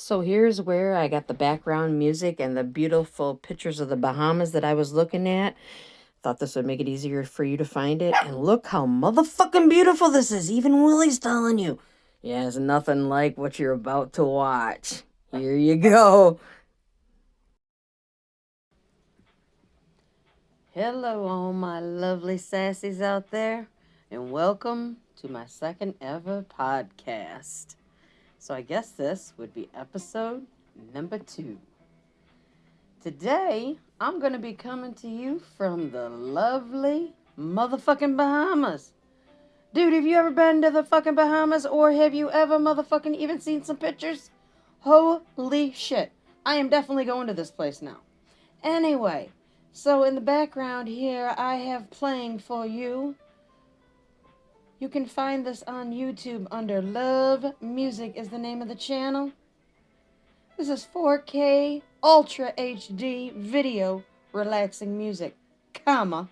So here's where I got the background music and the beautiful pictures of the Bahamas that I was looking at. Thought this would make it easier for you to find it. And look how motherfucking beautiful this is. Even Willie's telling you. Yeah, it's nothing like what you're about to watch. Here you go. Hello, all my lovely sassies out there, and welcome to my second ever podcast. So I guess this would be episode number 2. Today, I'm going to be coming to you from the lovely motherfucking Bahamas. Dude, have you ever been to the fucking Bahamas, or have you ever motherfucking even seen some pictures? Holy shit. I am definitely going to this place now. Anyway, so in the background here, I have playing for you. You can find this on YouTube under Love Music is the name of the channel. This is 4K Ultra HD video relaxing music, comma,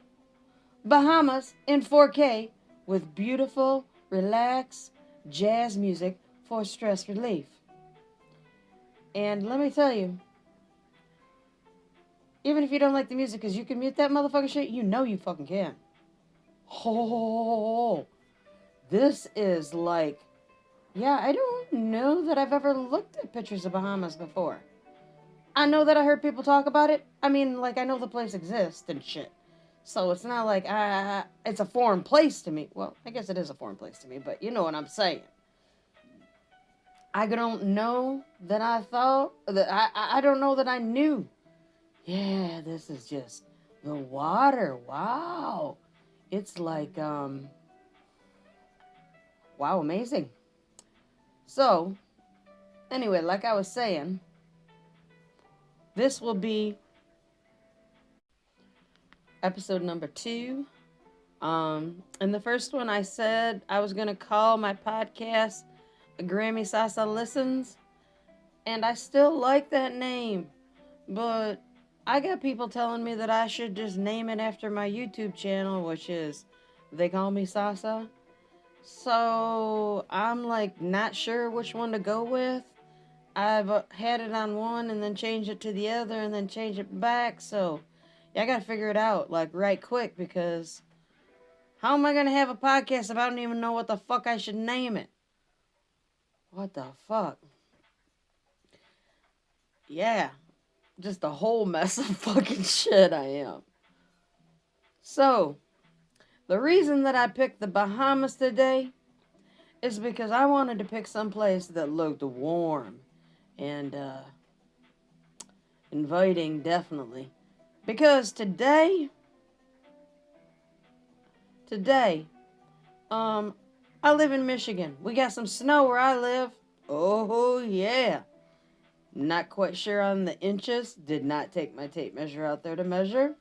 Bahamas in 4K with beautiful, relaxed jazz music for stress relief. And let me tell you, even if you don't like the music, because you can mute that motherfucking shit, you know you fucking can. Oh, this is like, yeah, I don't know that I've ever looked at pictures of Bahamas before. I know that I heard people talk about it. I mean, like, I know the place exists and shit. So it's not like it's a foreign place to me. Well, I guess it is a foreign place to me, but you know what I'm saying. I don't know that I thought, that I don't know that I knew. Yeah, this is just the water. Wow. It's like, wow, amazing. So, anyway, like I was saying, this will be episode number 2. In the first one, I said I was going to call my podcast Grammy Sasa Listens, and I still like that name, but I got people telling me that I should just name it after my YouTube channel, which is They Call Me Sasa. So I'm like not sure which one to go with. I've had it on one and then changed it to the other and then change it back. So yeah, I gotta figure it out like right quick, because how am I gonna have a podcast if I don't even know what the fuck I should name it? What the fuck? Yeah, just a whole mess of fucking shit I am. So, the reason that I picked the Bahamas today is because I wanted to pick some place that looked warm and inviting, definitely. Because today, I live in Michigan. We got some snow where I live. Oh, yeah. Not quite sure on the inches. Did not take my tape measure out there to measure.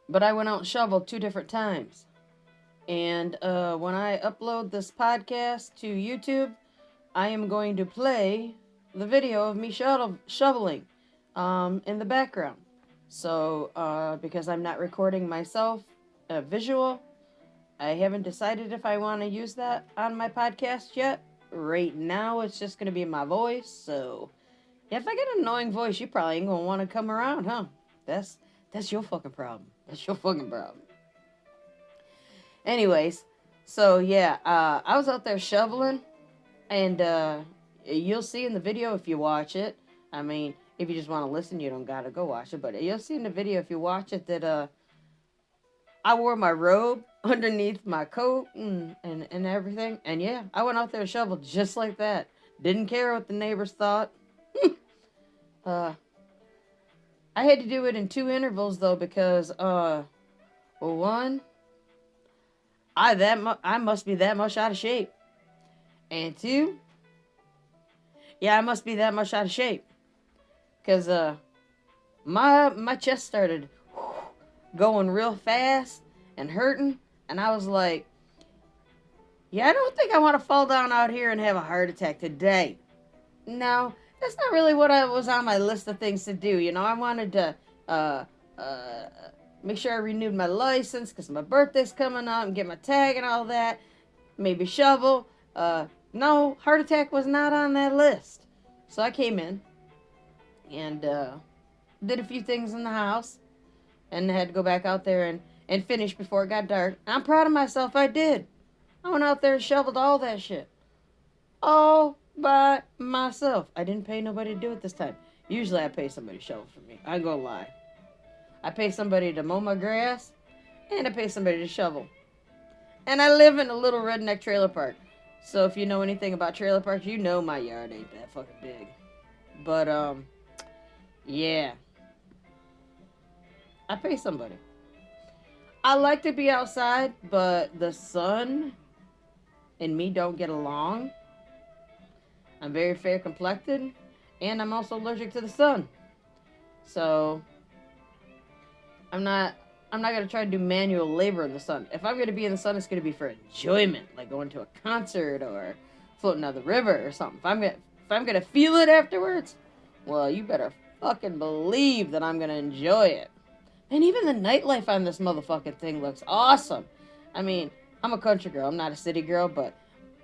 But I went out and shoveled 2 different times. And when I upload this podcast to YouTube, I am going to play the video of me shoveling in the background. So, because I'm not recording myself visual, I haven't decided if I want to use that on my podcast yet. Right now, it's just going to be my voice. So, if I get an annoying voice, you probably ain't going to want to come around, huh? That's your fucking problem. That's your fucking problem. Anyways, so yeah, I was out there shoveling, and you'll see in the video if you watch it. I mean, if you just want to listen, you don't gotta go watch it, but you'll see in the video if you watch it that I wore my robe underneath my coat and everything, and yeah, I went out there and shoveled just like that. Didn't care what the neighbors thought. I had to do it in 2 intervals though, because well, one, I must be that much out of shape. And 2, yeah, I must be that much out of shape. Cause my chest started going real fast and hurting, and I was like, yeah, I don't think I want to fall down out here and have a heart attack today. No, that's not really what I was on my list of things to do. You know, I wanted to make sure I renewed my license because my birthday's coming up and get my tag and all that. Maybe shovel. No, heart attack was not on that list. So I came in and did a few things in the house and had to go back out there and finish before it got dark. I'm proud of myself. I did. I went out there and shoveled all that shit. All by myself. I didn't pay nobody to do it this time. Usually I pay somebody to shovel for me. I ain't gonna lie. I pay somebody to mow my grass, and I pay somebody to shovel. And I live in a little redneck trailer park. So if you know anything about trailer parks, you know my yard ain't that fucking big. But, yeah. I pay somebody. I like to be outside, but the sun and me don't get along. I'm very fair complected, and I'm also allergic to the sun. So I'm not gonna try to do manual labor in the sun. If I'm gonna be in the sun, it's gonna be for enjoyment, like going to a concert or floating down the river or something. If I'm gonna feel it afterwards, well, you better fucking believe that I'm gonna enjoy it. And even the nightlife on this motherfucking thing looks awesome. I mean, I'm a country girl, I'm not a city girl, but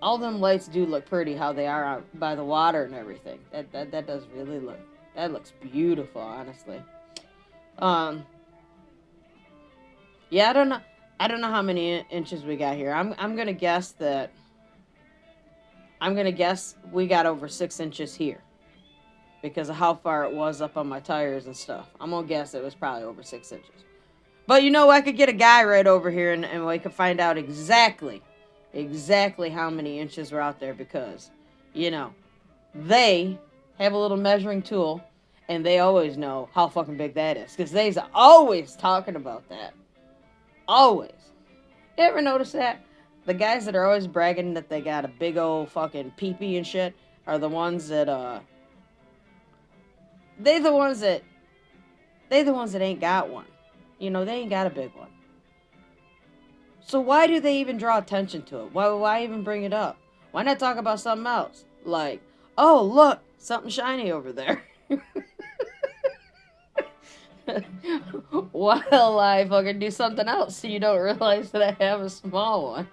all them lights do look pretty how they are out by the water and everything. That does really look, that looks beautiful, honestly. Yeah, I don't know how many inches we got here. I'm gonna guess we got over 6 inches here because of how far it was up on my tires and stuff. I'm gonna guess it was probably over 6 inches. But you know, I could get a guy right over here and we could find out exactly how many inches were out there because, you know, they have a little measuring tool and they always know how fucking big that is because they's always talking about that. Always. You ever notice that? The guys that are always bragging that they got a big old fucking pee-pee and shit are the ones that, they the ones that ain't got one. You know, they ain't got a big one. So why do they even draw attention to it? Why even bring it up? Why not talk about something else? Like, oh, look, something shiny over there. While I fucking do something else so you don't realize that I have a small one.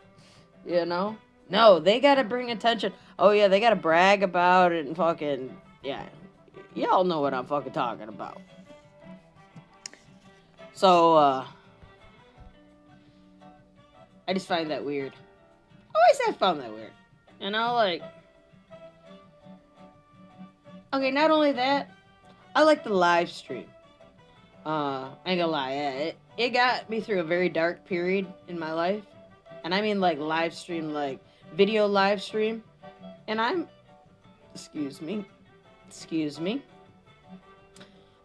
You know? No, they gotta bring attention. Oh yeah, they gotta brag about it and fucking, yeah. Y'all know what I'm fucking talking about. So, I just find that weird. Always have found that weird. You know, like, okay, not only that, I like the live stream. I ain't gonna lie, it got me through a very dark period in my life. And I mean like live stream, like video live stream. And I'm, excuse me,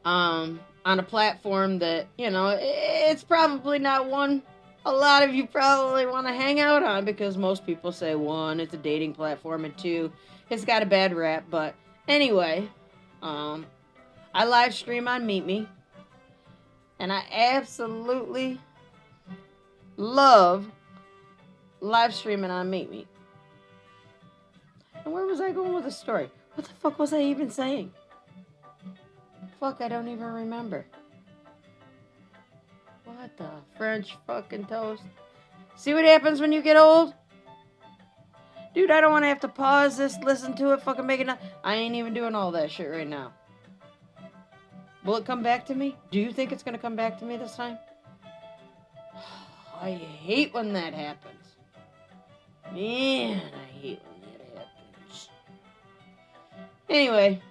on a platform that, you know, it's probably not one a lot of you probably want to hang out on because most people say, one, it's a dating platform, and two, it's got a bad rap. But anyway, I live stream on Meet Me. And I absolutely love live streaming on Meet Me. And where was I going with the story? What the fuck was I even saying? Fuck, I don't even remember. What the French fucking toast? See what happens when you get old? Dude, I don't want to have to pause this, listen to it, fucking make it. I ain't even doing all that shit right now. Will it come back to me? Do you think it's going to come back to me this time? I hate when that happens. Man, I hate when that happens. Anyway.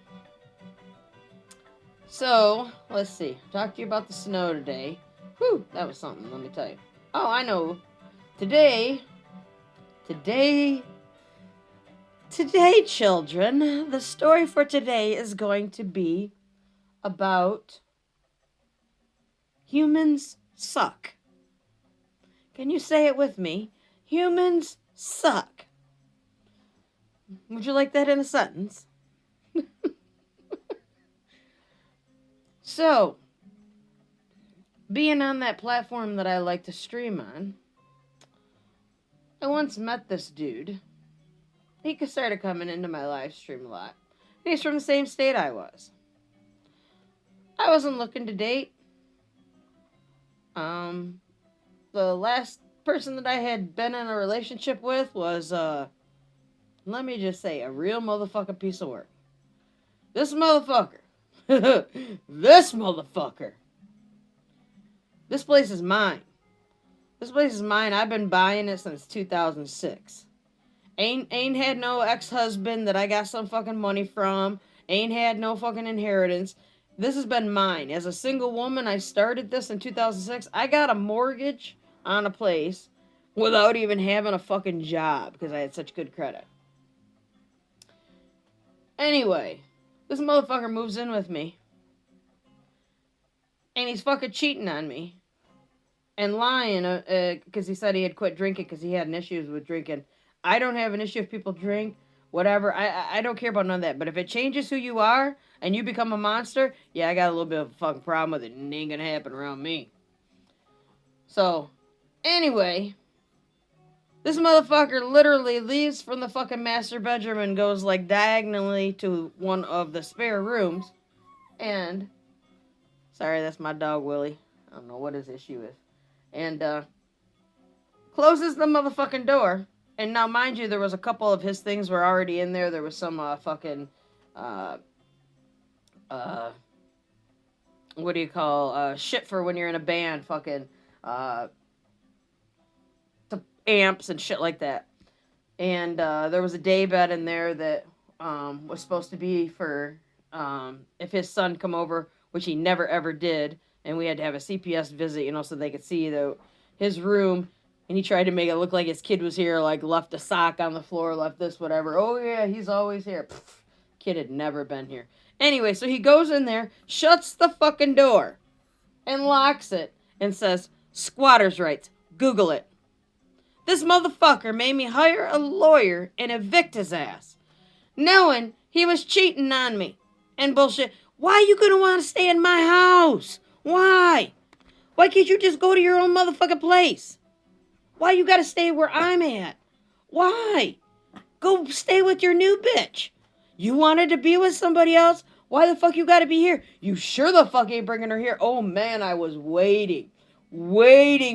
So, let's see. Talk to you about the snow today. Whew, that was something, let me tell you. Oh, I know. Today, children, the story for today is going to be about humans suck. Can you say it with me? Humans suck. Would you like that in a sentence? So, being on that platform that I like to stream on, I once met this dude. He started coming into my live stream a lot. He's from the same state I was. I wasn't looking to date. The last person that I had been in a relationship with was, let me just say, a real motherfucking piece of work. This motherfucker. This motherfucker. This place is mine. This place is mine. I've been buying it since 2006. Ain't had no ex-husband that I got some fucking money from. Ain't had no fucking inheritance. This has been mine. As a single woman, I started this in 2006. I got a mortgage on a place without even having a fucking job because I had such good credit. Anyway, this motherfucker moves in with me. And he's fucking cheating on me. And lying because he said he had quit drinking because he had an issue with drinking. I don't have an issue if people drink, whatever. I don't care about none of that. But if it changes who you are and you become a monster, yeah, I got a little bit of a fucking problem with it. And it ain't gonna happen around me. So, anyway, this motherfucker literally leaves from the fucking master bedroom and goes like diagonally to one of the spare rooms. And, sorry, that's my dog, Willie. I don't know what his issue is. And, closes the motherfucking door. And now, mind you, there was a couple of his things were already in there. There was some, fucking, what do you call, shit for when you're in a band, fucking, amps and shit like that. And, there was a day bed in there that, was supposed to be for, if his son come over, which he never ever did. And we had to have a CPS visit, you know, so they could see his room. And he tried to make it look like his kid was here, like left a sock on the floor, left this, whatever. Oh, yeah, he's always here. Pfft, kid had never been here. Anyway, so he goes in there, shuts the fucking door, and locks it, and says, squatter's rights. Google it. This motherfucker made me hire a lawyer and evict his ass, knowing he was cheating on me and bullshit. Why you gonna want to stay in my house? Why? Why can't you just go to your own motherfucking place? Why you gotta stay where I'm at? Why? Go stay with your new bitch. You wanted to be with somebody else? Why the fuck you gotta be here? You sure the fuck ain't bringing her here. Oh man, I was waiting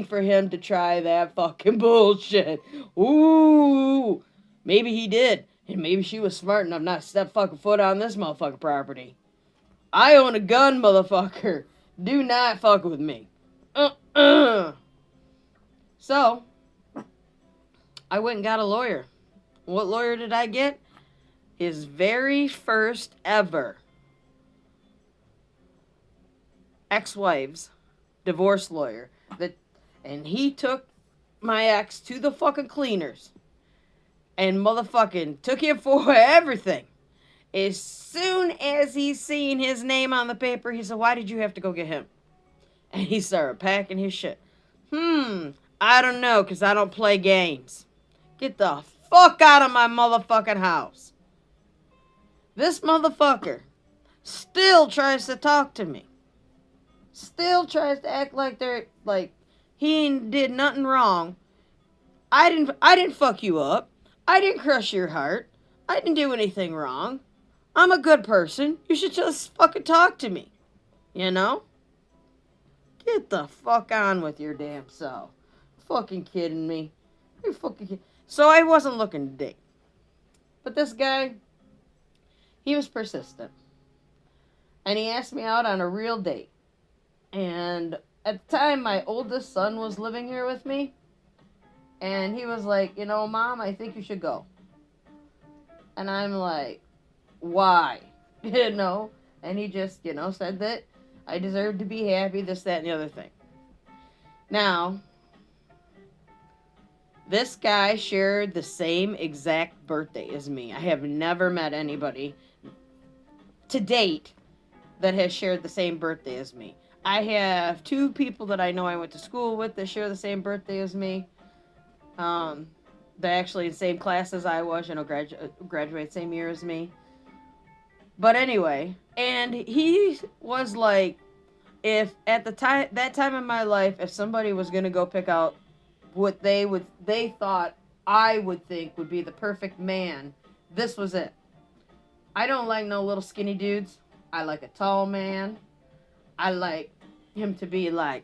for him to try that fucking bullshit. Ooh, maybe he did. And maybe she was smart enough not to step fucking foot on this motherfucking property. I own a gun, motherfucker. Do not fuck with me. So, I went and got a lawyer. What lawyer did I get? His very first ever ex-wife's divorce lawyer. And he took my ex to the fucking cleaners. And motherfucking took him for everything. As soon as he seen his name on the paper, he said, why did you have to go get him? And he started packing his shit. I don't know, because I don't play games. Get the fuck out of my motherfucking house. This motherfucker still tries to talk to me. Still tries to act like he did nothing wrong. I didn't fuck you up. I didn't crush your heart. I didn't do anything wrong. I'm a good person. You should just fucking talk to me. You know? Get the fuck on with your damn self. Fucking kidding me. You're fucking kidding. So I wasn't looking to date. But this guy, he was persistent. And he asked me out on a real date. And at the time, my oldest son was living here with me. And he was like, you know, Mom, I think you should go. And I'm like, why? You know? And he just, you know, said that I deserved to be happy, this, that, and the other thing. Now, this guy shared the same exact birthday as me. I have never met anybody to date that has shared the same birthday as me. I have 2 people that I know I went to school with that share the same birthday as me. They're actually in the same class as I was, you know, graduate same year as me. But anyway, and he was like, if at that time in my life, if somebody was gonna go pick out what they thought I would think would be the perfect man, this was it. I don't like no little skinny dudes. I like a tall man. I like him to be like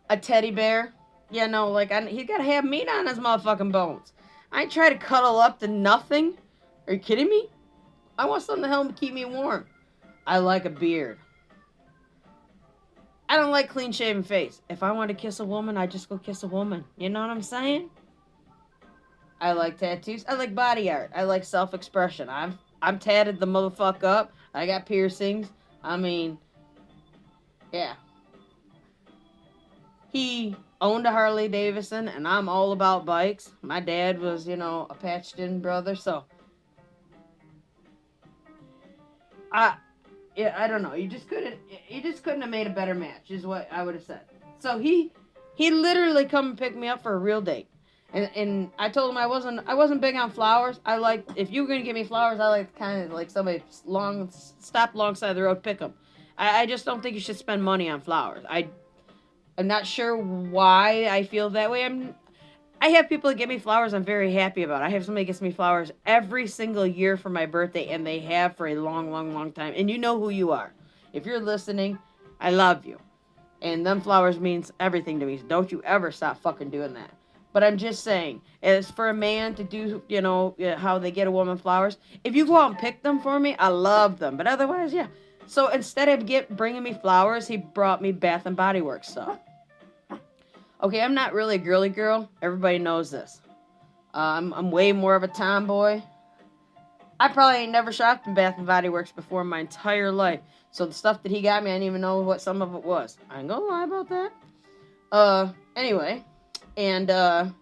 a teddy bear. You know, like, he gotta have meat on his motherfucking bones. I ain't try to cuddle up to nothing. Are you kidding me? I want something to help keep me warm. I like a beard. I don't like clean shaven face. If I want to kiss a woman, I just go kiss a woman. You know what I'm saying? I like tattoos. I like body art. I like self expression. I'm tatted the motherfucker up. I got piercings. I mean, yeah. He owned a Harley Davidson, and I'm all about bikes. My dad was, a patched in brother, so I yeah, I don't know. You just couldn't have made a better match, is what I would have said. So he literally come and pick me up for a real date. And I told him I wasn't big on flowers. I like, if you were gonna give me flowers, I like kind of like somebody stop alongside the road, pick them. I just don't think you should spend money on flowers. I'm not sure why I feel that way. I have people that give me flowers I'm very happy about. I have somebody that gets me flowers every single year for my birthday, and they have for a long, long, long time. And you know who you are. If you're listening, I love you. And them flowers means everything to me. So don't you ever stop fucking doing that. But I'm just saying, as for a man to do, how they get a woman flowers, if you go out and pick them for me, I love them. But otherwise, yeah. So instead of bringing me flowers, he brought me Bath and Body Works stuff. Okay, I'm not really a girly girl. Everybody knows this. I'm way more of a tomboy. I probably ain't never shopped in Bath and Body Works before in my entire life. So the stuff that he got me, I didn't even know what some of it was. I ain't gonna lie about that. Anyway. And,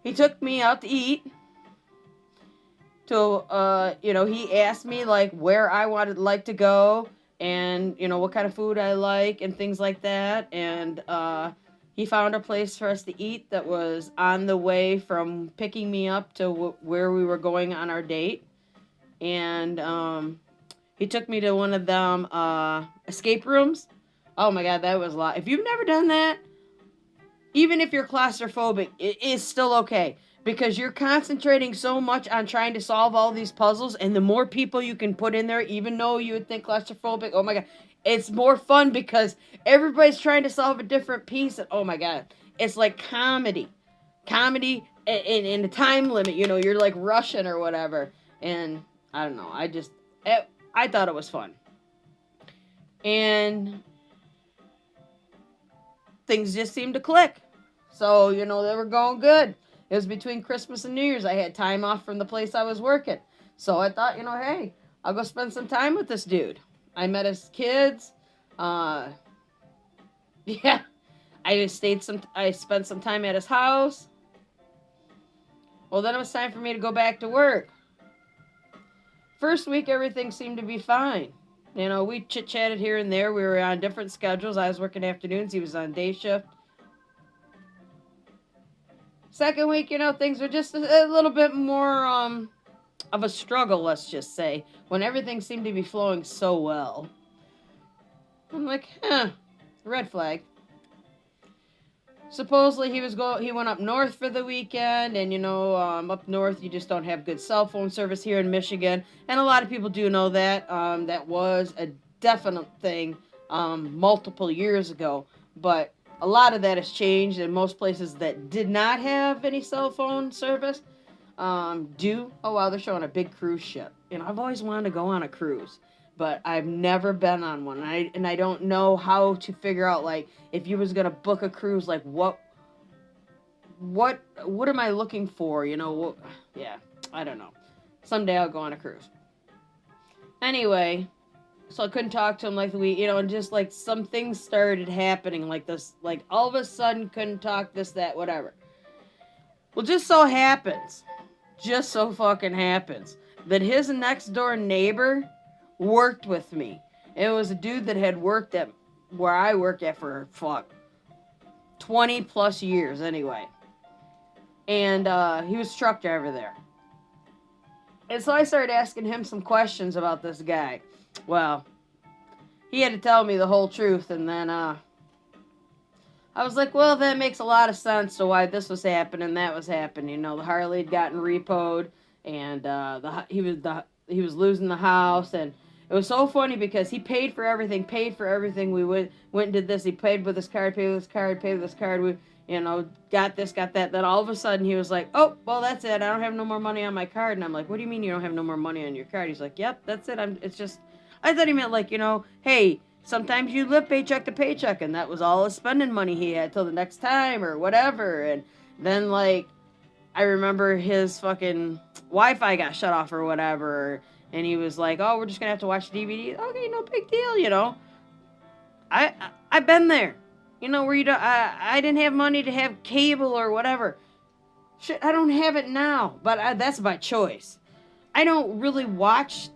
he took me out to eat. He asked me, like, where I like to go. And, what kind of food I like and things like that. And, he found a place for us to eat that was on the way from picking me up to where we were going on our date. And he took me to one of them escape rooms. Oh my god, that was a lot. If you've never done that, even if you're claustrophobic, it is still okay. Because you're concentrating so much on trying to solve all these puzzles, and the more people you can put in there, even though you would think claustrophobic, oh my god, it's more fun because everybody's trying to solve a different piece. And oh my god, it's like comedy in a time limit. You're like rushing or whatever. And I don't know. I thought it was fun. And things just seemed to click. So, they were going good. It was between Christmas and New Year's. I had time off from the place I was working. So I thought, hey, I'll go spend some time with this dude. I met his kids. Yeah. I spent some time at his house. Well, then it was time for me to go back to work. First week, everything seemed to be fine. We chit-chatted here and there. We were on different schedules. I was working afternoons. He was on day shift. Second week, things were just a little bit more of a struggle, let's just say, when everything seemed to be flowing so well. I'm like, red flag. Supposedly he went up north for the weekend, and up north you just don't have good cell phone service here in Michigan, and a lot of people do know that. That was a definite thing multiple years ago, but a lot of that has changed, and most places that did not have any cell phone service do. Oh wow, they're showing a big cruise ship. I've always wanted to go on a cruise, but I've never been on one, and I don't know how to figure out, like, if you was gonna book a cruise, like what am I looking for? Yeah, I don't know. Someday I'll go on a cruise. Anyway, so I couldn't talk to him like the week, and just like some things started happening like this, like all of a sudden couldn't talk, this, that, whatever. Well, just so fucking happens that his next door neighbor worked with me. It was a dude that had worked at where I work at for 20 plus years anyway. And he was a truck driver there. And so I started asking him some questions about this guy. Well, he had to tell me the whole truth, and then I was like, well, that makes a lot of sense to why this was happening, that was happening. The Harley had gotten repoed, and he was losing the house, and it was so funny because he paid for everything. We went and did this. He paid with his card, paid with his card, paid with his card. got this, got that. Then all of a sudden he was like, oh, well, that's it. I don't have no more money on my card. And I'm like, what do you mean you don't have no more money on your card? He's like, yep, that's it. I thought he meant like, hey, sometimes you live paycheck to paycheck. And that was all his spending money he had till the next time or whatever. And then like, I remember his fucking Wi-Fi got shut off or whatever. And he was like, oh, we're just going to have to watch DVD. Okay, no big deal, I've been there. Where I didn't have money to have cable or whatever. Shit, I don't have it now, but that's by choice. I don't really watch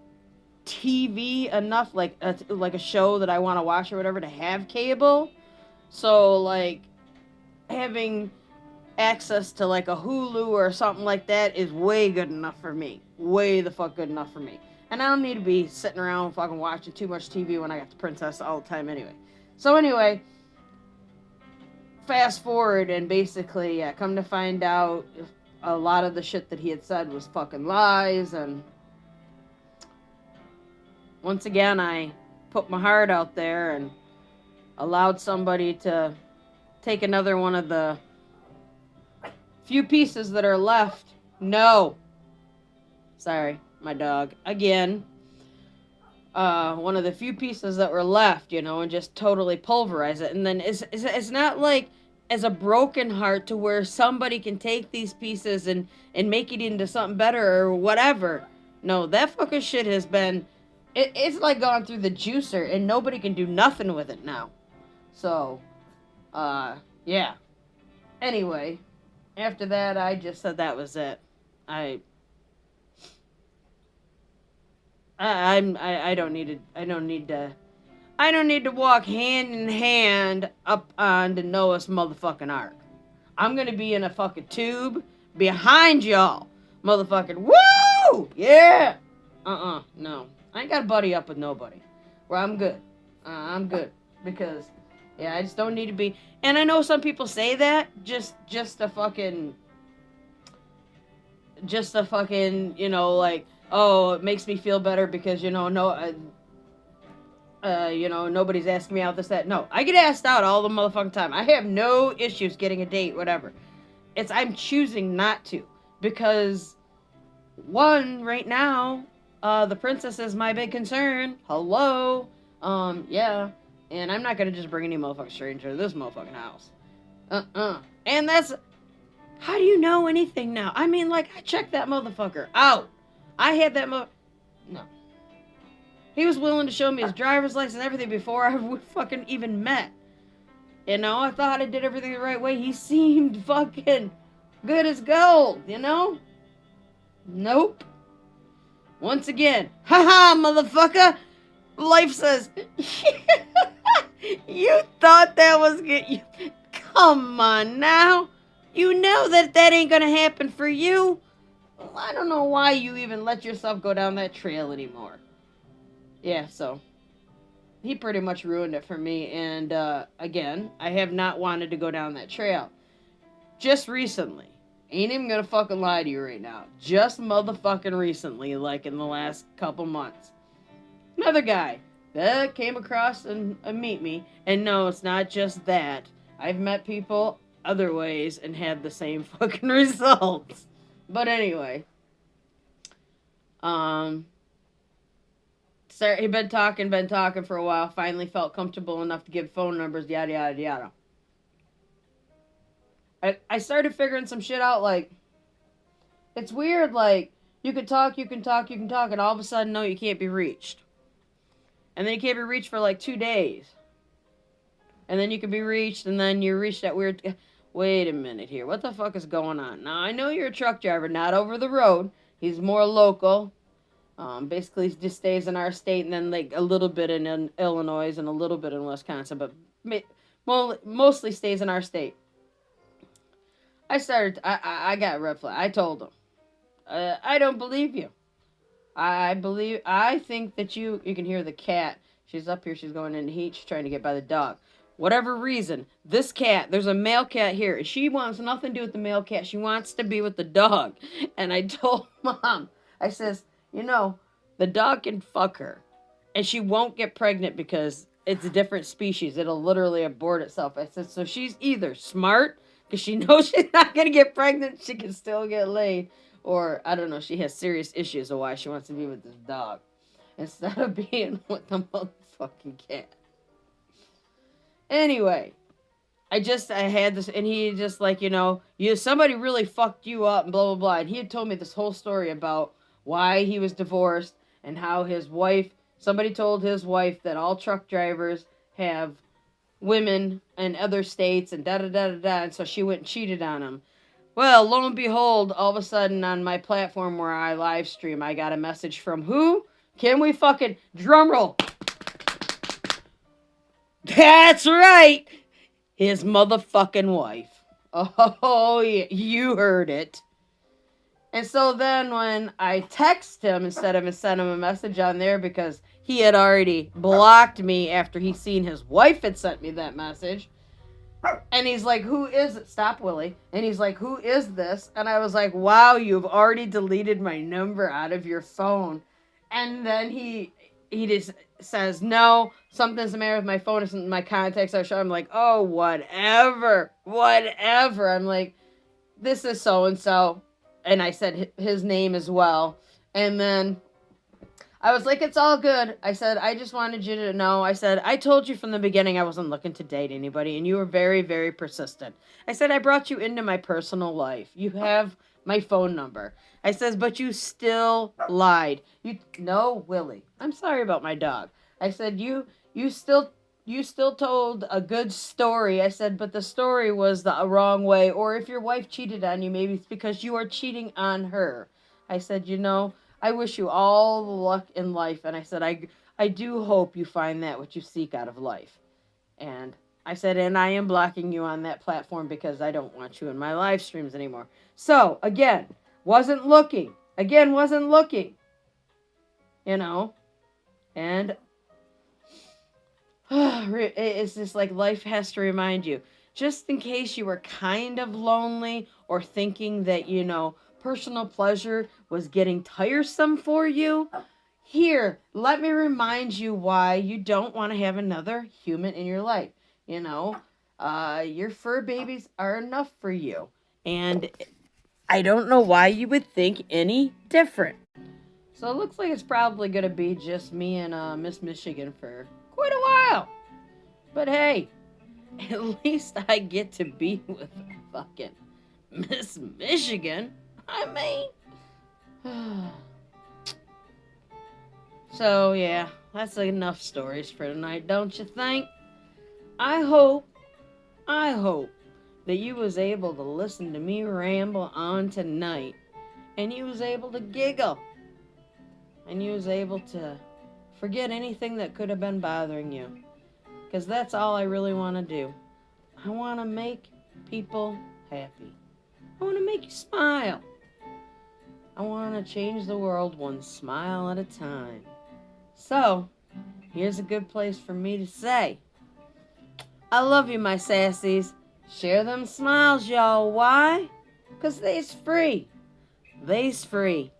TV enough, like a show that I want to watch or whatever, to have cable. So, like, having access to, like, a Hulu or something like that is way good enough for me. Way the fuck good enough for me. And I don't need to be sitting around fucking watching too much TV when I got the princess all the time anyway. So anyway, fast forward, and basically, yeah, come to find out, a lot of the shit that he had said was fucking lies, and once again, I put my heart out there and allowed somebody to take another one of the few pieces that are left. No. Sorry, my dog. Again. One of the few pieces that were left, and just totally pulverize it. And then it's not like as a broken heart to where somebody can take these pieces and make it into something better or whatever. No, that fucking shit has been, it's like gone through the juicer and nobody can do nothing with it now. So, yeah. Anyway, after that, I just said that was it. I don't need to walk hand in hand up on the Noah's motherfucking Ark. I'm gonna be in a fucking tube behind y'all, motherfucking woo! Yeah! No. I ain't got a buddy up with nobody. Well, I'm good. I'm good. Because, yeah, I just don't need to be, and I know some people say that just to fucking, like, oh, it makes me feel better because, nobody's asking me out, this, that. No, I get asked out all the motherfucking time. I have no issues getting a date, whatever. I'm choosing not to. Because, one, right now, the princess is my big concern. Hello. Yeah. And I'm not gonna just bring any motherfucking stranger to this motherfucking house. And that's, how do you know anything now? I mean, like, I checked that motherfucker out. I had that no. He was willing to show me his driver's license and everything before I fucking even met. I thought I did everything the right way. He seemed fucking good as gold, Nope. Once again, haha, motherfucker. Life says, you thought that was good. Come on now. You know that ain't gonna happen for you. I don't know why you even let yourself go down that trail anymore. Yeah, so he pretty much ruined it for me. And again, I have not wanted to go down that trail. Just recently. Ain't even gonna fucking lie to you right now. Just motherfucking recently, like in the last couple months. Another guy that came across and meet me. And no, it's not just that. I've met people other ways and had the same fucking results. But anyway, sir, he'd been talking for a while, finally felt comfortable enough to give phone numbers, yada, yada, yada. I started figuring some shit out, like, it's weird, like, you can talk, and all of a sudden, no, you can't be reached. And then you can't be reached for, like, 2 days. And then you can be reached, and then you're reached at weird, wait a minute here, what the fuck is going on? Now, I know you're a truck driver, not over the road. He's more local. Basically, he just stays in our state, and then, like, a little bit in Illinois and a little bit in Wisconsin, but mostly stays in our state. I got a red flag. I told him, I don't believe you. I think that you can hear the cat. She's up here. She's going into heat. She's trying to get by the dog. Whatever reason, this cat, there's a male cat here. And she wants nothing to do with the male cat. She wants to be with the dog. And I told Mom, I says, the dog can fuck her. And she won't get pregnant because it's a different species. It'll literally abort itself. I said, so she's either smart, Because she knows she's not going to get pregnant. She can still get laid. Or, I don't know, she has serious issues of why she wants to be with this dog. Instead of being with the motherfucking cat. Anyway. I had this, and he just like, somebody really fucked you up and blah, blah, blah. And he had told me this whole story about why he was divorced and how somebody told his wife that all truck drivers have women in other states and da-da-da-da-da. And so she went and cheated on him. Well, lo and behold, all of a sudden on my platform where I live stream, I got a message from who? Can we fucking drum roll? That's right. His motherfucking wife. Oh, yeah, you heard it. And so then when I text him instead of send him a message on there because he had already blocked me after he seen his wife had sent me that message. And he's like, who is it? Stop, Willie. And he's like, who is this? And I was like, wow, you've already deleted my number out of your phone. And then he just says, no, something's the matter with my phone. It's in my contacts. I'm like, oh, whatever. I'm like, this is so-and-so. And I said his name as well. And then I was like, it's all good. I said, I just wanted you to know. I said, I told you from the beginning I wasn't looking to date anybody. And you were very, very persistent. I said, I brought you into my personal life. You have my phone number. I says, but you still lied. No, Willie. I'm sorry about my dog. I said, you still told a good story. I said, but the story was the wrong way. Or if your wife cheated on you, maybe it's because you are cheating on her. I said, I wish you all the luck in life. And I said, I do hope you find that what you seek out of life. And I said, and I am blocking you on that platform because I don't want you in my live streams anymore. So, again, wasn't looking. And it's just like life has to remind you. Just in case you were kind of lonely or thinking that, personal pleasure was getting tiresome for you, here, let me remind you why you don't want to have another human in your life. Your fur babies are enough for you. And I don't know why you would think any different. So it looks like it's probably going to be just me and Miss Michigan for quite a while. But hey, at least I get to be with fucking Miss Michigan. I mean... So, yeah, that's enough stories for tonight, don't you think? I hope that you was able to listen to me ramble on tonight, and you was able to giggle, and you was able to forget anything that could have been bothering you, because that's all I really want to do. I want to make people happy. I want to make you smile. I want to change the world one smile at a time. So, here's a good place for me to say, I love you, my sassies. Share them smiles, y'all. Why? 'Cause they's free. They's free.